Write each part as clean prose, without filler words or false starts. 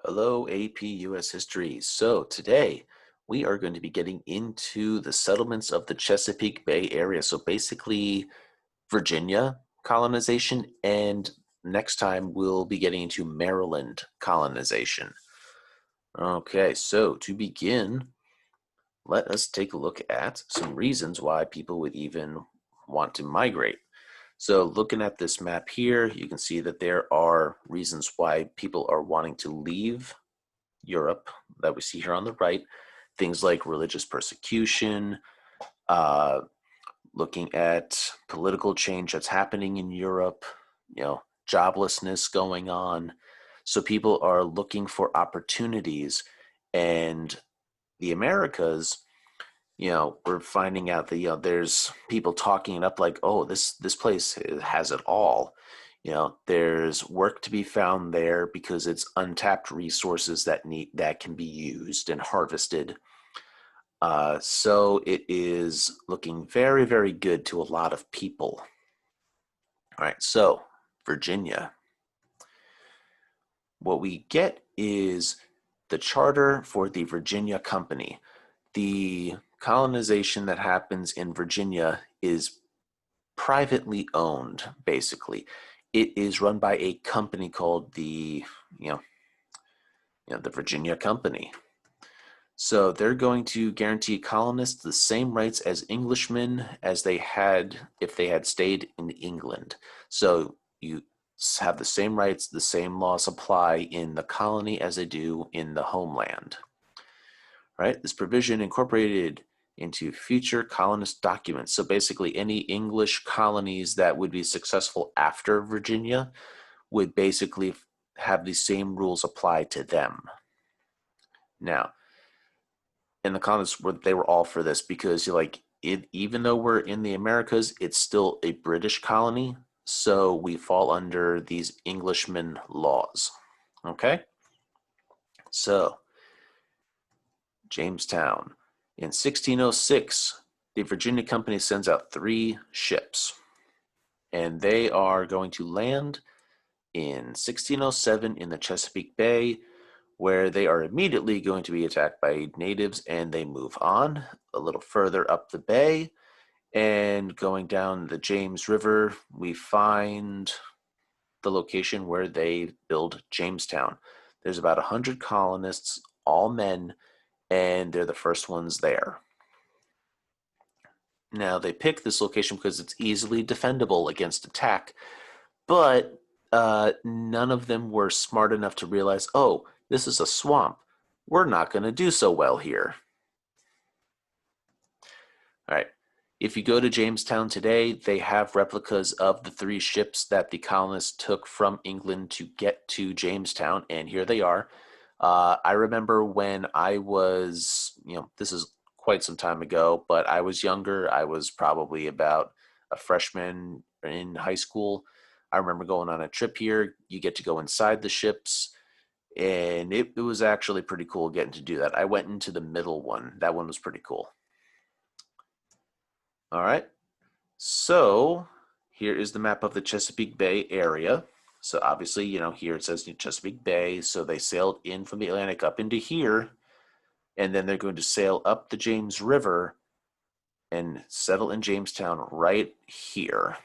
Hello, AP US History. So today we are going to be getting into the settlements of the Chesapeake Bay area. So basically Virginia colonization, and next time we'll be getting into Maryland colonization. Okay, so to begin, let us take a look at some reasons why people would even want to migrate. So looking at this map here, you can see that there are reasons why people are wanting to leave Europe that we see here on the right. Things like religious persecution, uh, looking at political change that's happening in Europe, joblessness going on. So people are looking for opportunities, and the Americas, we're finding out that there's people talking it up like, oh, this place has it all. There's work to be found there because it's untapped resources that can be used and harvested. So it is looking very, very good to a lot of people. All right, so Virginia. What we get is the charter for the Virginia Company. The colonization that happens in Virginia is privately owned, basically. It is run by a company called you know, the Virginia Company. So they're going to guarantee colonists the same rights as Englishmen as they had if they had stayed in England. So you have the same rights, the same laws apply in the colony as they do in the homeland. Right? This provision incorporated into future colonist documents. So basically, any English colonies that would be successful after Virginia would basically have the same rules apply to them. Now, in the colonists, they were all for this because you're like, even though we're in the Americas, it's still a British colony, so we fall under these Englishman laws. Okay, so Jamestown. In 1606, the Virginia Company sends out 3 ships, and they are going to land in 1607 in the Chesapeake Bay, where they are immediately going to be attacked by natives, and they move on a little further up the bay. And going down the James River, we find the location where they build Jamestown. There's about 100 colonists, all men, and they're the first ones there. Now, they pick this location because it's easily defendable against attack, but none of them were smart enough to realize, oh, this is a swamp. We're not going to do so well here. All right. If you go to Jamestown today, they have replicas of the 3 ships that the colonists took from England to get to Jamestown, and here they are. I remember when I was, this is quite some time ago, but I was younger. I was probably about a freshman in high school. I remember going on a trip here. You get to go inside the ships, and it was actually pretty cool getting to do that. I went into the middle one. That one was pretty cool. All right. So here is the map of the Chesapeake Bay area. So obviously, here it says Chesapeake Bay. So they sailed in from the Atlantic up into here, and then they're going to sail up the James River and settle in Jamestown right here.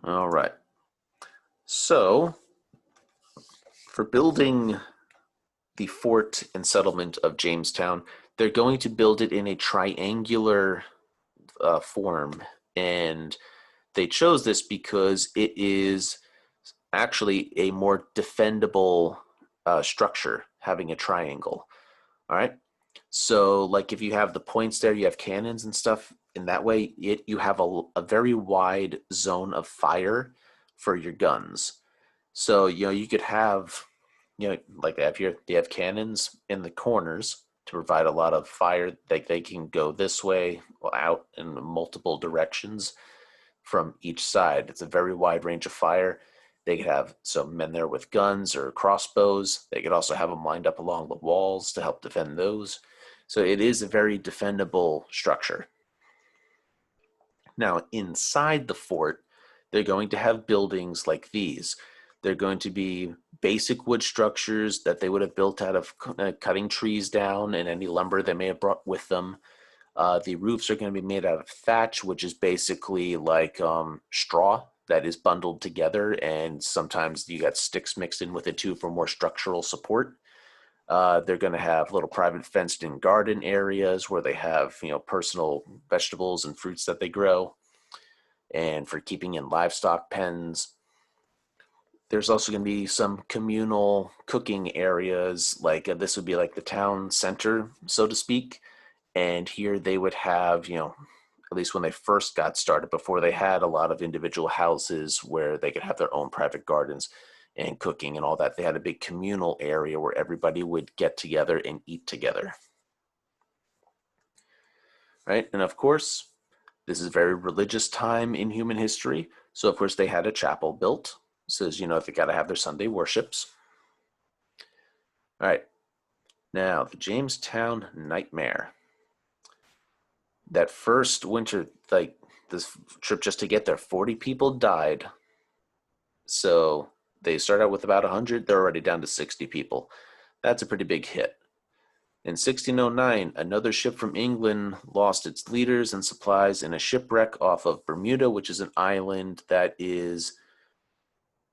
All right. So for building the fort and settlement of Jamestown, they're going to build it in a triangular form, and they chose this because it is actually a more defendable structure having a triangle. All right. So, like if you have the points there, you have cannons and stuff. In that way, you have a very wide zone of fire for your guns. So, you could have, like they have here, they have cannons in the corners to provide a lot of fire. They can go this way or out in multiple directions from each side. It's a very wide range of fire. They could have some men there with guns or crossbows. They could also have them lined up along the walls to help defend those. So it is a very defendable structure. Now, inside the fort, they're going to have buildings like these. They're going to be basic wood structures that they would have built out of cutting trees down and any lumber they may have brought with them. The roofs are going to be made out of thatch, which is basically like straw that is bundled together, and sometimes you got sticks mixed in with it too for more structural support. They're going to have little private fenced-in garden areas where they have, personal vegetables and fruits that they grow, and for keeping in livestock pens. There's also going to be some communal cooking areas, like this would be like the town center, so to speak. And here they would have, at least when they first got started, before they had a lot of individual houses where they could have their own private gardens and cooking and all that, they had a big communal area where everybody would get together and eat together. Right? And of course, this is a very religious time in human history. So of course they had a chapel built. Says, they got to have their Sunday worships. All right. Now, the Jamestown Nightmare. That first winter, like this trip just to get there, 40 people died. So they start out with about 100. They're already down to 60 people. That's a pretty big hit. In 1609, another ship from England lost its leaders and supplies in a shipwreck off of Bermuda, which is an island that is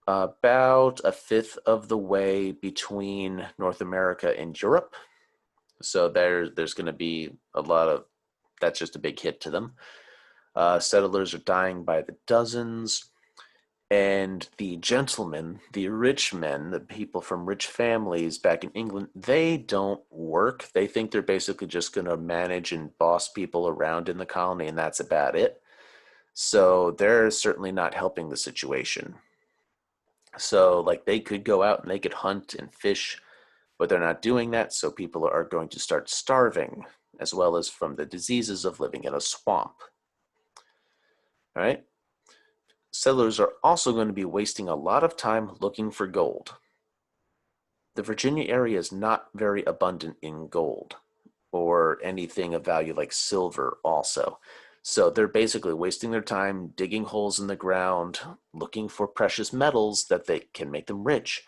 about a fifth of the way between North America and Europe. So there's going to be a lot of, that's just a big hit to them. Settlers are dying by the dozens. And the gentlemen, the rich men, the people from rich families back in England, they don't work. They think they're basically just going to manage and boss people around in the colony, and that's about it. So they're certainly not helping the situation. So, like, they could go out and they could hunt and fish, but they're not doing that. So people are going to start starving, as well as from the diseases of living in a swamp. All right. Settlers are also going to be wasting a lot of time looking for gold. The Virginia area is not very abundant in gold or anything of value like silver also. So they're basically wasting their time digging holes in the ground, looking for precious metals that they can make them rich,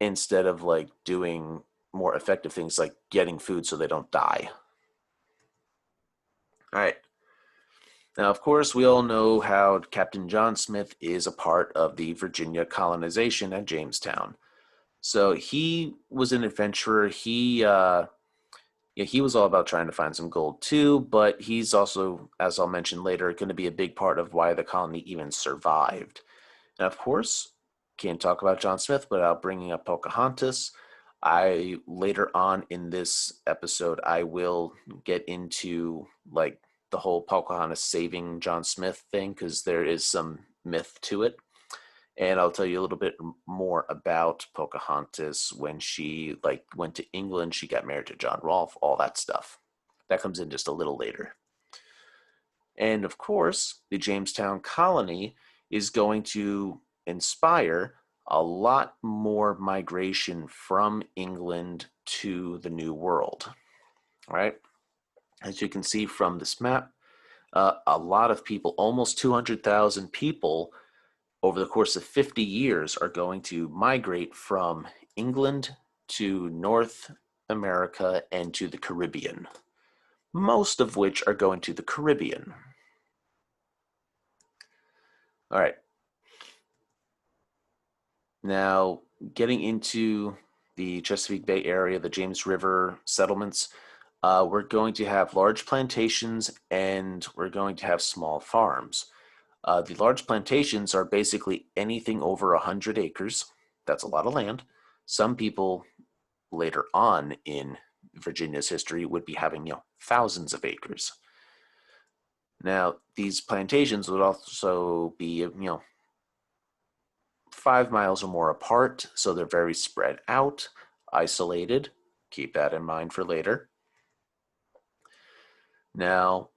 instead of like doing more effective things like getting food so they don't die. All right. Now, of course, we all know how Captain John Smith is a part of the Virginia colonization at Jamestown. So he was an adventurer. He was all about trying to find some gold too, but he's also, as I'll mention later, going to be a big part of why the colony even survived. And of course, can't talk about John Smith without bringing up Pocahontas. I later on in this episode, I will get into like the whole Pocahontas saving John Smith thing, because there is some myth to it. And I'll tell you a little bit more about Pocahontas when she went to England. She got married to John Rolfe, all that stuff. That comes in just a little later. And of course, the Jamestown colony is going to inspire a lot more migration from England to the New World. All right. As you can see from this map, a lot of people, almost 200,000 people, over the course of 50 years are going to migrate from England to North America and to the Caribbean, most of which are going to the Caribbean. All right. Now, getting into the Chesapeake Bay area, the James River settlements, we're going to have large plantations and we're going to have small farms. The large plantations are basically anything over 100 acres. That's a lot of land. Some people later on in Virginia's history would be having, thousands of acres. Now, these plantations would also be, 5 miles or more apart, so they're very spread out, isolated. Keep that in mind for later. Now,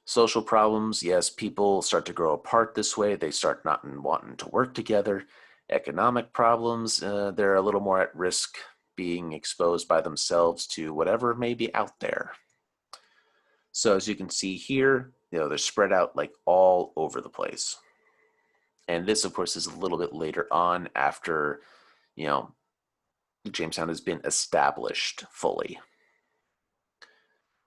social problems, yes, people start to grow apart this way. They start not wanting to work together. Economic problems, they're a little more at risk being exposed by themselves to whatever may be out there. So as you can see here, they're spread out like all over the place. And this, of course, is a little bit later on after, you know, Jamestown has been established fully.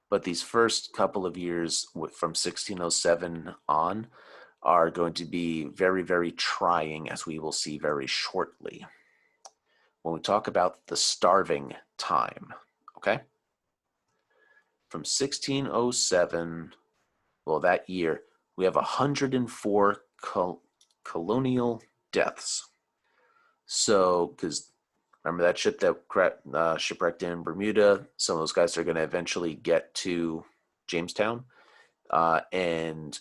But these first couple of years from 1607 on are going to be very, very trying, as we will see very shortly when we talk about the starving time, okay? From 1607, well, that year, we have 104 colonial deaths. So, because remember that ship that shipwrecked in Bermuda, some of those guys are going to eventually get to Jamestown, and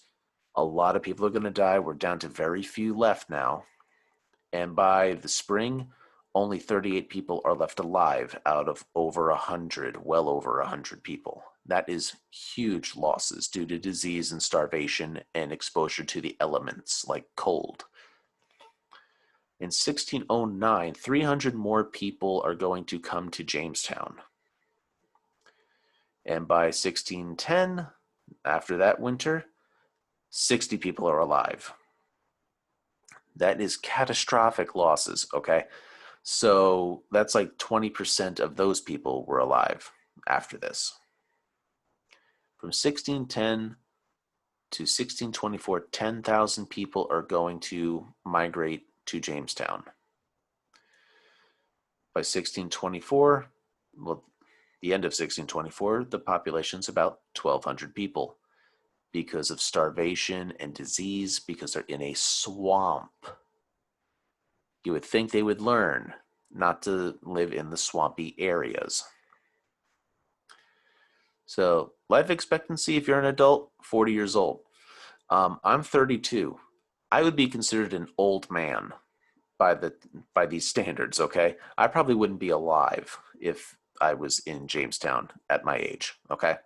a lot of people are going to die. We're down to very few left now. And by the spring, only 38 people are left alive out of over 100, well over 100 people. That is huge losses due to disease and starvation and exposure to the elements like cold. In 1609, 300 more people are going to come to Jamestown. And by 1610, after that winter, 60 people are alive. That is catastrophic losses, okay? So that's like 20% of those people were alive after this. From 1610 to 1624, 10,000 people are going to migrate to Jamestown. By 1624, well, the end of 1624, the population's about 1,200 people because of starvation and disease, because they're in a swamp. You would think they would learn not to live in the swampy areas. So life expectancy, if you're an adult, 40 years old. I'm 32. I would be considered an old man by these standards, okay? I probably wouldn't be alive if I was in Jamestown at my age, okay?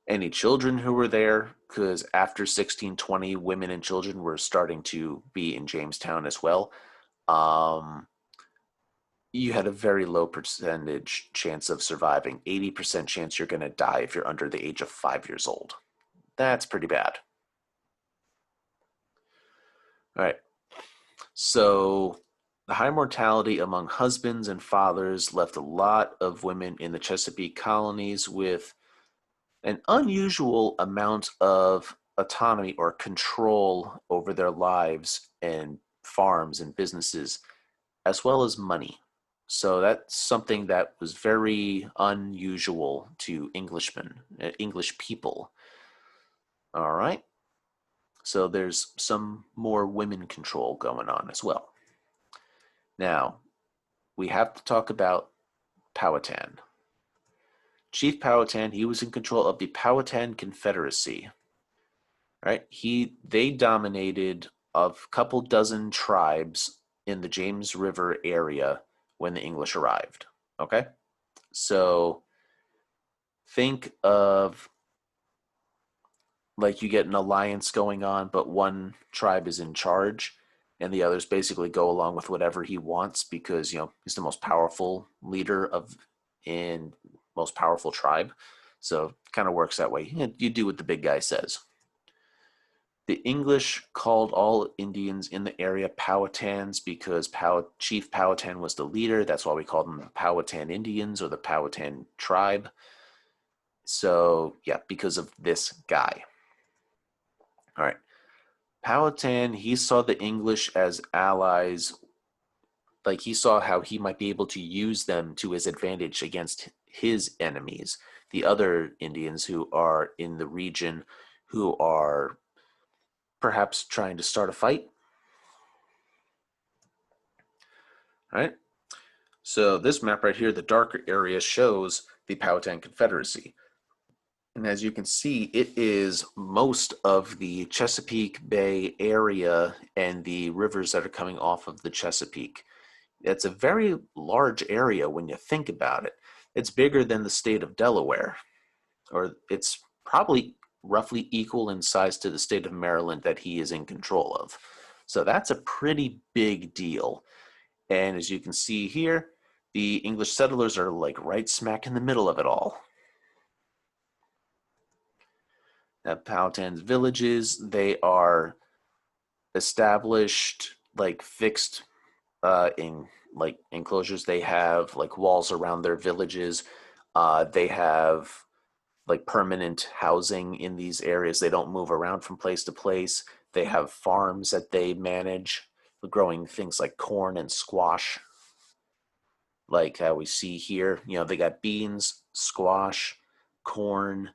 Any children who were there, because after 1620, women and children were starting to be in Jamestown as well. You had a very low percentage chance of surviving. 80% chance you're going to die if you're under the age of 5 years old. That's pretty bad. All right. So the high mortality among husbands and fathers left a lot of women in the Chesapeake colonies with an unusual amount of autonomy or control over their lives and farms and businesses, as well as money. So that's something that was very unusual to Englishmen, English people. All right. So there's some more women control going on as well. Now, we have to talk about Powhatan. Chief Powhatan, he was in control of the Powhatan Confederacy. Right? They dominated a couple dozen tribes in the James River area when the English arrived. Okay? So think of like you get an alliance going on, but one tribe is in charge and the others basically go along with whatever he wants because, he's the most powerful leader in most powerful tribe. So it kind of works that way. You do what the big guy says. The English called all Indians in the area Powhatans because Chief Powhatan was the leader. That's why we called them the Powhatan Indians or the Powhatan tribe. So, yeah, because of this guy. All right. Powhatan, he saw the English as allies. Like he saw how he might be able to use them to his advantage against his enemies, the other Indians who are in the region who are perhaps trying to start a fight. All right. So this map right here, the darker area, shows the Powhatan Confederacy. And as you can see, it is most of the Chesapeake Bay area and the rivers that are coming off of the Chesapeake. It's a very large area when you think about it. It's bigger than the state of Delaware, or it's probably roughly equal in size to the state of Maryland that he is in control of. So that's a pretty big deal. And as you can see here, the English settlers are like right smack in the middle of it all. Now, Powhatan's villages, they are established like fixed in like enclosures. They have like walls around their villages. They have like permanent housing in these areas. They don't move around from place to place. They have farms that they manage, growing things like corn and squash, like how we see here. You know, they got beans, squash, corn,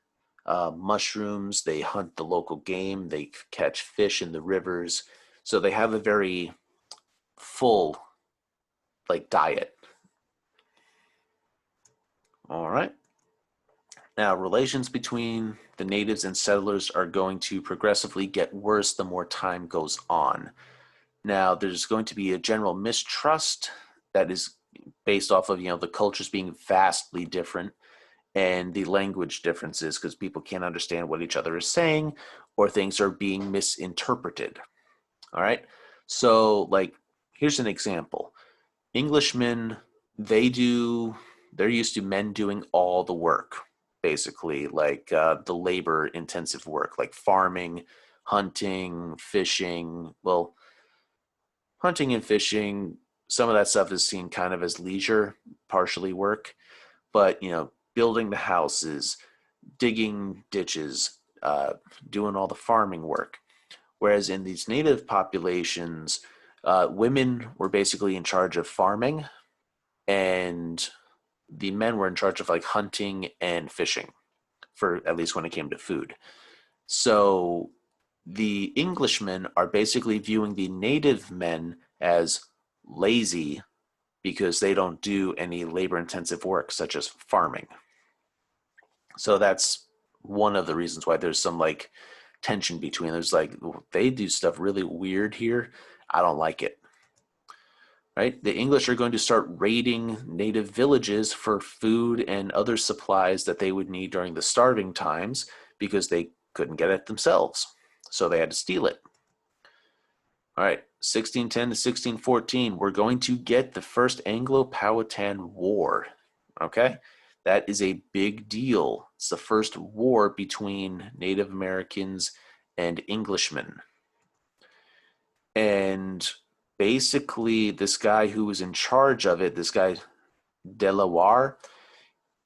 mushrooms. They hunt the local game. They catch fish in the rivers. So they have a very full like diet. All right. Now, relations between the natives and settlers are going to progressively get worse the more time goes on. Now, there's going to be a general mistrust that is based off of, the cultures being vastly different and the language differences because people can't understand what each other is saying or things are being misinterpreted. All right. So, like, here's an example. Englishmen, they're used to men doing all the work, basically, like the labor intensive work, like farming, hunting, fishing. Well, hunting and fishing, some of that stuff is seen kind of as leisure, partially work, but, building the houses, digging ditches, doing all the farming work. Whereas in these native populations, women were basically in charge of farming and the men were in charge of like hunting and fishing for at least when it came to food. So the Englishmen are basically viewing the native men as lazy because they don't do any labor intensive work such as farming. So that's one of the reasons why there's some like tension between. There's like they do stuff really weird here. I don't like it. Right? The English are going to start raiding native villages for food and other supplies that they would need during the starving times because they couldn't get it themselves. So they had to steal it. All right, 1610 to 1614, we're going to get the first Anglo-Powhatan War. Okay? That is a big deal. It's the first war between Native Americans and Englishmen. And basically, this guy who was in charge of it, this guy Delaware,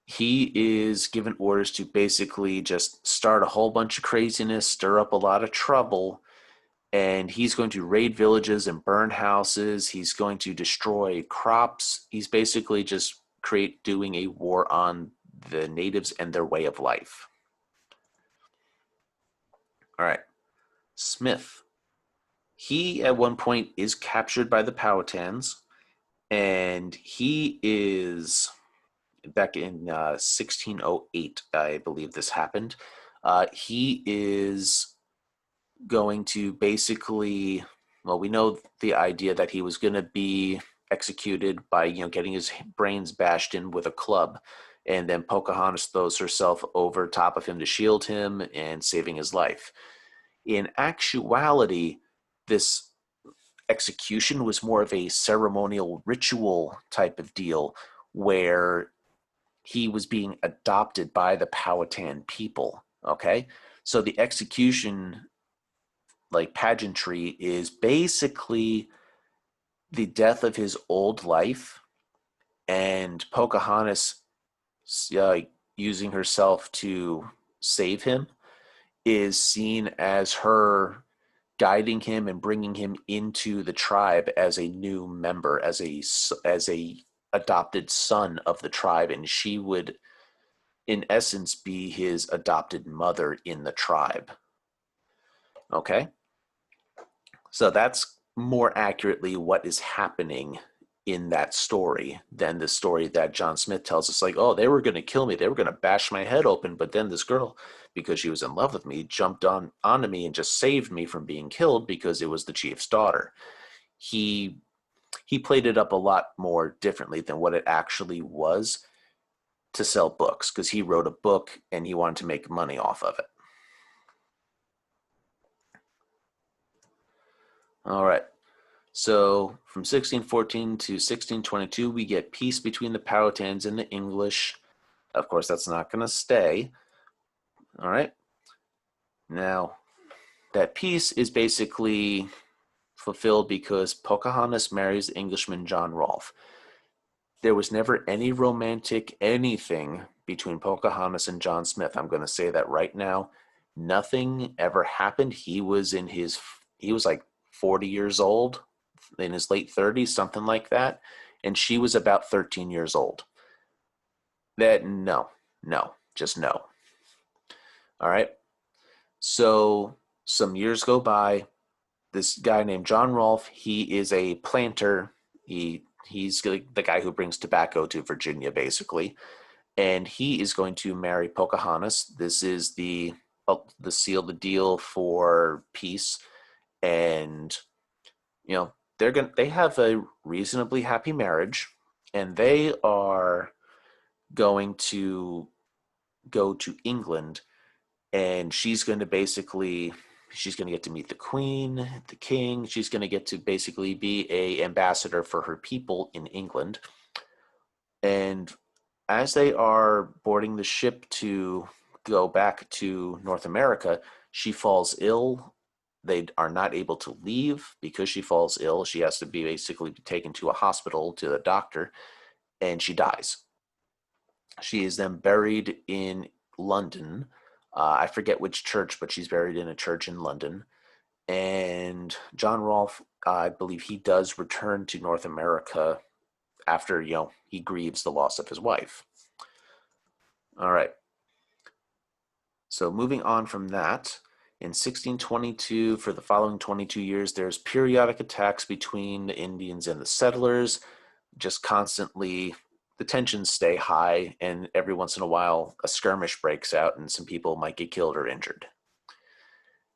he is given orders to basically just start a whole bunch of craziness, stir up a lot of trouble, and he's going to raid villages and burn houses. He's going to destroy crops. He's basically just doing a war on the natives and their way of life. All right, Smith. He at one point is captured by the Powhatans, and he is back in 1608, I believe this happened. He is going to basically, well, we know the idea that he was going to be executed by, getting his brains bashed in with a club. And then Pocahontas throws herself over top of him to shield him and saving his life. In actuality, this execution was more of a ceremonial ritual type of deal where he was being adopted by the Powhatan people. Okay. So the execution, like pageantry, is basically the death of his old life and Pocahontas uh, using herself to save him is seen as her guiding him and bringing him into the tribe as a new member, as a adopted son of the tribe, and she would in essence be his adopted mother in the tribe. Okay? So that's more accurately what is happening in that story than the story that John Smith tells us, like, oh, they were going to kill me, they were going to bash my head open, but then this girl, because she was in love with me, jumped onto me and just saved me from being killed because it was the chief's daughter. He played it up a lot more differently than what it actually was to sell books, because he wrote a book and he wanted to make money off of it. All right. So from 1614 to 1622, we get peace between the Powhatans and the English. Of course, that's not going to stay. All right. Now, that peace is basically fulfilled because Pocahontas marries the Englishman John Rolfe. There was never any romantic anything between Pocahontas and John Smith. I'm going to say that right now. Nothing ever happened. He was like 40 years old, in his late 30s, something like that. And she was about 13 years old. No, just no. All right. So some years go by. This guy named John Rolfe, he is a planter. He's the guy who brings tobacco to Virginia, basically, and he is going to marry Pocahontas. This is the seal, the deal for peace, and they have a reasonably happy marriage, and they are going to go to England, and she's going to get to meet the queen, the king. She's going to get to basically be a ambassador for her people in England. And as they are boarding the ship to go back to North America, she falls ill. They are not able to leave because she falls ill. She has to be basically taken to a hospital, to the doctor, and she dies. She is then buried in London. I forget which church, but she's buried in a church in London. And John Rolfe, I believe he does return to North America after, he grieves the loss of his wife. All right. So moving on from that, in 1622, for the following 22 years, there's periodic attacks between the Indians and the settlers. Just constantly, the tensions stay high, and every once in a while, a skirmish breaks out, and some people might get killed or injured.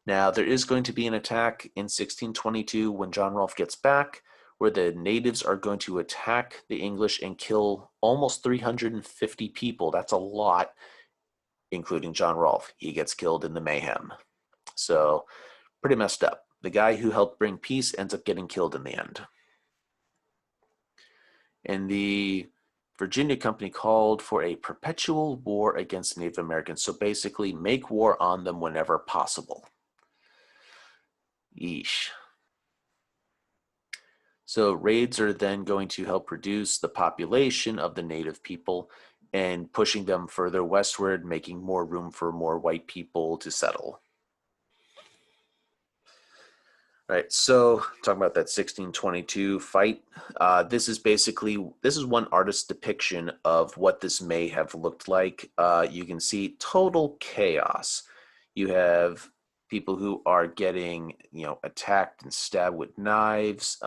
Now, there is going to be an attack in 1622 when John Rolfe gets back, where the natives are going to attack the English and kill almost 350 people. That's a lot, including John Rolfe. He gets killed in the mayhem. So, pretty messed up. The guy who helped bring peace ends up getting killed in the end. And the Virginia Company called for a perpetual war against Native Americans. So basically, make war on them whenever possible. Yeesh. So raids are then going to help reduce the population of the native people and pushing them further westward, making more room for more white people to settle. Right, so talking about that 1622 fight, this is one artist's depiction of what this may have looked like. You can see total chaos. You have people who are getting, attacked and stabbed with knives.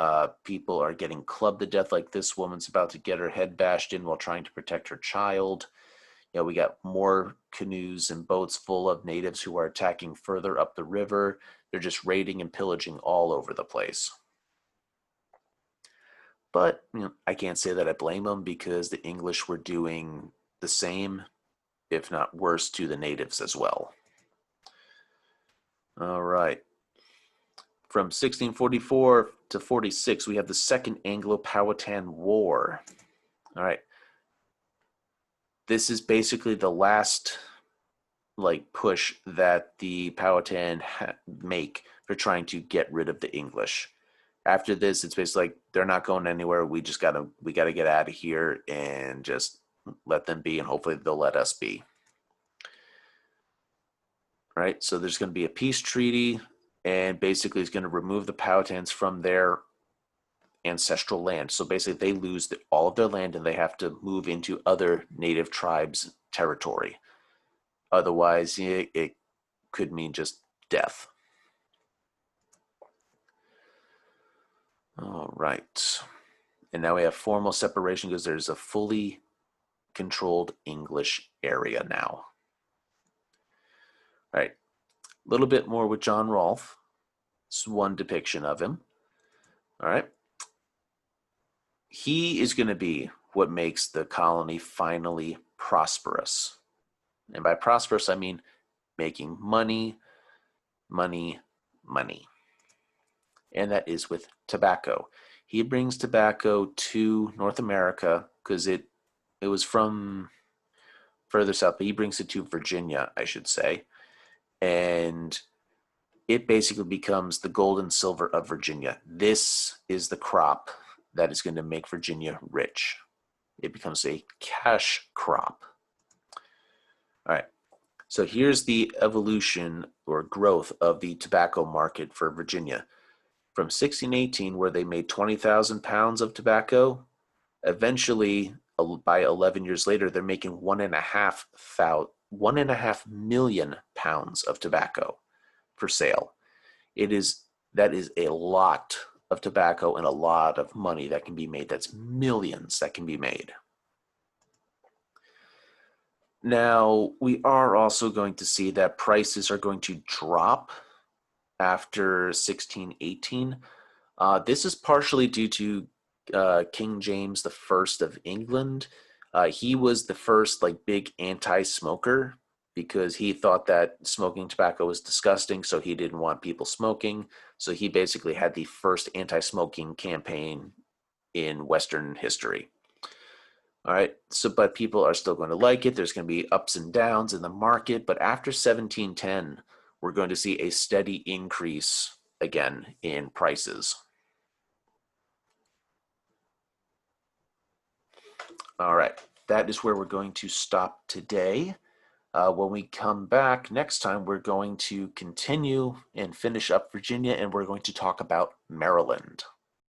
People are getting clubbed to death, like this woman's about to get her head bashed in while trying to protect her child. We got more canoes and boats full of natives who are attacking further up the river. They're just raiding and pillaging all over the place. But I can't say that I blame them, because the English were doing the same, if not worse, to the natives as well. All right. From 1644 to 46, we have the Second Anglo-Powhatan War. All right. This is basically the last push that the Powhatan make for trying to get rid of the English. After this, it's basically like they're not going anywhere. We gotta get out of here and just let them be, and hopefully they'll let us be. All right, so there's going to be a peace treaty, and basically it's going to remove the Powhatans from their ancestral land. So basically they lose all of their land, and they have to move into other native tribes' territory. Otherwise, it could mean just death. All right. And now we have formal separation because there's a fully controlled English area now. All right. A little bit more with John Rolfe. It's one depiction of him. All right. He is going to be what makes the colony finally prosperous. And by prosperous, I mean making money, money, money. And that is with tobacco. He brings tobacco to North America because it was from further south, but he brings it to Virginia, I should say. And it basically becomes the gold and silver of Virginia. This is the crop that is going to make Virginia rich. It becomes a cash crop. All right. So here's the evolution or growth of the tobacco market for Virginia. From 1618, where they made 20,000 pounds of tobacco, eventually, by 11 years later, they're making 1.5 million pounds of tobacco for sale. That is a lot of tobacco and a lot of money that can be made. That's millions that can be made. Now, we are also going to see that prices are going to drop after 1618. This is partially due to King James the First of England. He was the first big anti-smoker because he thought that smoking tobacco was disgusting, so he didn't want people smoking. So he basically had the first anti-smoking campaign in Western history. All right, but people are still going to like it. There's going to be ups and downs in the market, but after 1710, we're going to see a steady increase again in prices. All right, that is where we're going to stop today. When we come back next time, we're going to continue and finish up Virginia, and we're going to talk about Maryland.